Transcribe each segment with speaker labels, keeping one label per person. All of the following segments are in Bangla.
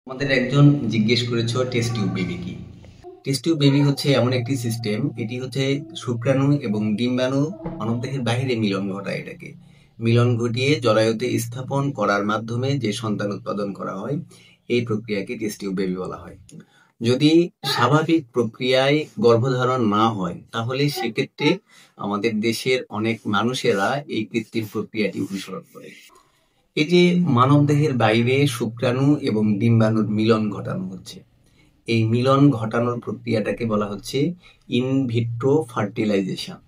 Speaker 1: আমাদের একজন জিজ্ঞেস করেছো টেস্ট টিউব বেবি কি। টেস্ট টিউব বেবি হচ্ছে এমন একটি সিস্টেম, এটি হচ্ছে শুক্রাণু এবং ডিম্বাণু মানবদেহের বাইরে মিলন ঘটায়। এটাকে মিলন ঘটিয়ে জরায়ুতে স্থাপন করার মাধ্যমে যে সন্তান উৎপাদন করা হয়, এই প্রক্রিয়াকে টেস্ট টিউব বেবি বলা হয়। যদি স্বাভাবিক প্রক্রিয়ায় গর্ভধারণ না হয়, তাহলে সেক্ষেত্রে আমাদের দেশের অনেক মানুষেরা এই কৃত্রিম প্রক্রিয়াটি অনুসরণ করে। এই যে মানবদেহের বাইরে শুক্রাণু এবং ডিম্বাণুর মিলন ঘটানো হচ্ছে, এই মিলন ঘটানোর প্রক্রিয়াটাকে বলা হচ্ছে ইন ভিট্রো ফার্টিলাইজেশন।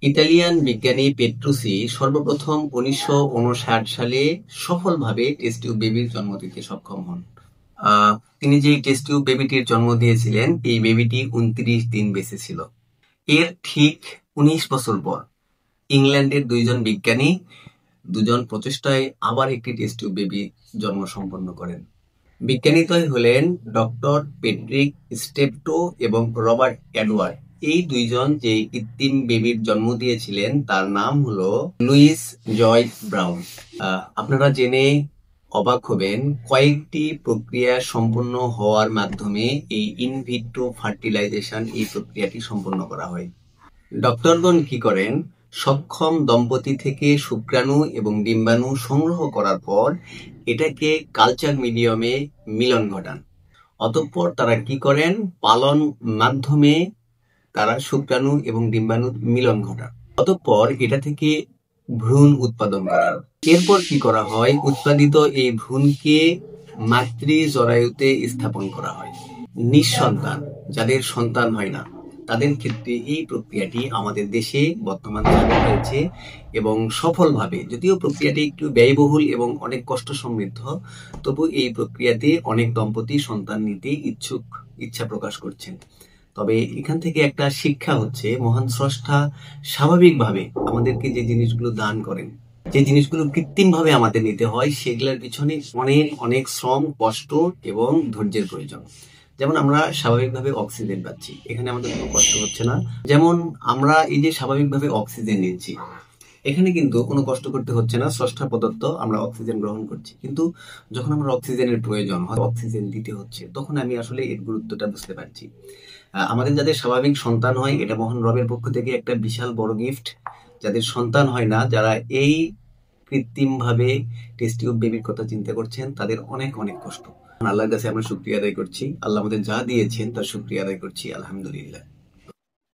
Speaker 1: ইতালিয়ান বিজ্ঞানী পেট্রুসি সর্বপ্রথম 1959 সালে সফলভাবে টেস্ট টিউব বেবির জন্ম দিতে সক্ষম হন। তিনি যে টেস্ট টিউব বেবিটির জন্ম দিয়েছিলেন, এই বেবিটি 29 দিন বেঁচে ছিল। এর ঠিক 19 বছর পর ইংল্যান্ডের দুইজন বিজ্ঞানী দুজন প্রচেষ্টায় আবার একটি টেস্ট টিউব বেবি জন্ম সম্পন্ন করেন। বিজ্ঞানীদ্বয় হলেন ডক্টর পেট্রিক স্টেপটো এবং রবার্ট এডওয়ার্ড। এই দুইজন যে কৃত্রিম বেবির জন্ম দিয়েছিলেন তার নাম হলো লুইস জয় ব্রাউন। আপনারা জেনে অবাক হবেন, কয়েকটি প্রক্রিয়া সম্পন্ন হওয়ার মাধ্যমে এই ইনভিট্রো ফার্টিলাইজেশন এই প্রক্রিয়াটি সম্পন্ন করা হয়। ডক্টরগণ কি করেন, সক্ষম দম্পতি থেকে শুক্রাণু এবং ডিম্বাণু সংগ্রহ করার পর এটাকে কালচার মিডিয়ামে মিলন ঘটান। অতঃপর তারা কি করেন, পালন মাধ্যমে তারা শুক্রাণু এবং ডিম্বাণুর মিলন ঘটান। অতঃপর এটা থেকে ভ্রূণ উৎপাদন করেন। এরপর কি করা হয়, উৎপাদিত এই ভ্রূণকে মাতৃ জরায়ুতে স্থাপন করা হয়। নিঃসন্তান যাদের সন্তান হয় না, তাদের ক্ষেত্রে এই প্রক্রিয়াটি আমাদের দেশে বর্তমানে চালু হয়েছে এবং সফলভাবে, যদিও প্রক্রিয়াটি একটু ব্যয়বহুল এবং অনেক কষ্ট সমৃদ্ধ, তবু এই প্রক্রিয়াতে অনেক দম্পতি সন্তান নিতে ইচ্ছা প্রকাশ করছেন। তবে এখান থেকে একটা শিক্ষা হচ্ছে, মহান স্রষ্টা স্বাভাবিকভাবে আমাদেরকে যে জিনিসগুলো দান করেন, যে জিনিসগুলো কৃত্রিমভাবে আমাদের নিতে হয়, সেগুলোর পিছনে অনেক অনেক শ্রম, কষ্ট এবং ধৈর্যের প্রয়োজন। যেমন আমরা স্বাভাবিকভাবে অক্সিজেন পাচ্ছি, এখানে আমাদের কোনো কষ্ট হচ্ছে না। যেমন আমরা এই যে স্বাভাবিকভাবে অক্সিজেন নিচ্ছি, এখানে কিন্তু কোনো কষ্ট করতে হচ্ছে না, স্রষ্টা প্রদত্ত আমরা অক্সিজেন গ্রহণ করছি। কিন্তু যখন আমরা অক্সিজেনের প্রয়োজন হয়, অক্সিজেন দিতে হচ্ছে, তখন আমি আসলে এর গুরুত্বটা বুঝতে পারছি। আমাদের যাদের স্বাভাবিক সন্তান হয়, এটা মহান রবের পক্ষ থেকে একটা বিশাল বড় গিফট। যাদের সন্তান হয় না, যারা এই কৃত্রিমভাবে টেস্ট টিউব বেবির কথা চিন্তা করছেন, তাদের অনেক অনেক কষ্ট। আল্লাহর কাছে আমরা শুকরিয়া আদায় করছি। আল্লাহ আমাদের যা দিয়েছেন তার শুকরিয়া আদায় করছি, আলহামদুলিল্লাহ।